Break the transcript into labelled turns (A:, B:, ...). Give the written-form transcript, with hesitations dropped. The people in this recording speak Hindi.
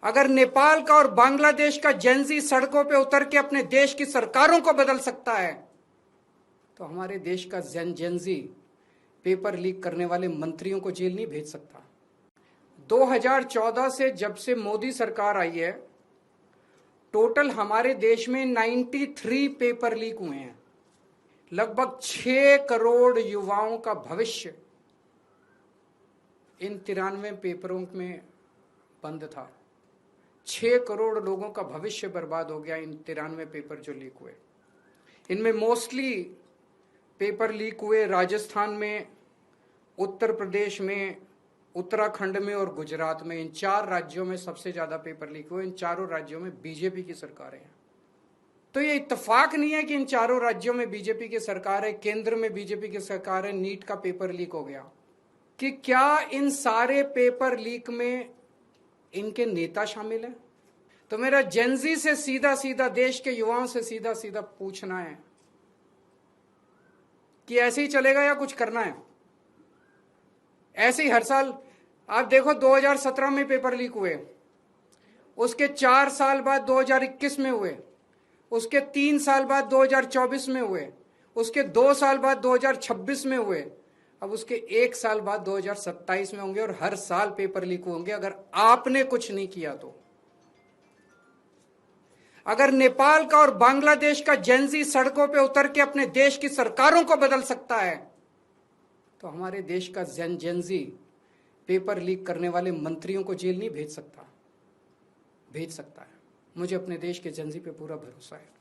A: अगर नेपाल का और बांग्लादेश का जेंजी सड़कों पे उतर के अपने देश की सरकारों को बदल सकता है, तो हमारे देश का जेंजी पेपर लीक करने वाले मंत्रियों को जेल नहीं भेज सकता। 2014 से जब से मोदी सरकार आई है, टोटल हमारे देश में 93 पेपर लीक हुए हैं। लगभग 6 करोड़ युवाओं का भविष्य इन 93 पेपरों में बंद था। 6 करोड़ लोगों का भविष्य बर्बाद हो गया इन 93 पेपर जो लीक हुए। इनमें मोस्टली पेपर लीक हुए राजस्थान में, उत्तर प्रदेश में, उत्तराखंड में और गुजरात में। इन 4 राज्यों में सबसे ज्यादा पेपर लीक हुए। इन चारों राज्यों में बीजेपी की सरकारें हैं। तो ये इत्तेफाक नहीं है कि इन चारों राज्यों में बीजेपी की सरकार है, केंद्र में बीजेपी की सरकार है, नीट का पेपर लीक हो गया। कि क्या इन सारे पेपर लीक में इनके नेता शामिल हैं? तो मेरा जेंजी से सीधा सीधा, देश के युवाओं से सीधा सीधा पूछना है कि ऐसे ही चलेगा या कुछ करना है? ऐसे ही हर साल आप देखो, 2017 में पेपर लीक हुए, उसके 4 साल बाद 2021 में हुए, उसके 3 साल बाद 2024 में हुए, उसके 2 साल बाद 2026 में हुए, अब उसके 1 साल बाद 2027 में होंगे। और हर साल पेपर लीक होंगे अगर आपने कुछ नहीं किया तो। अगर नेपाल का और बांग्लादेश का जेंजी सड़कों पे उतर के अपने देश की सरकारों को बदल सकता है, तो हमारे देश का जेंजी पेपर लीक करने वाले मंत्रियों को जेल नहीं भेज सकता? भेज सकता है। मुझे अपने देश के जेंजी पे पूरा भरोसा है।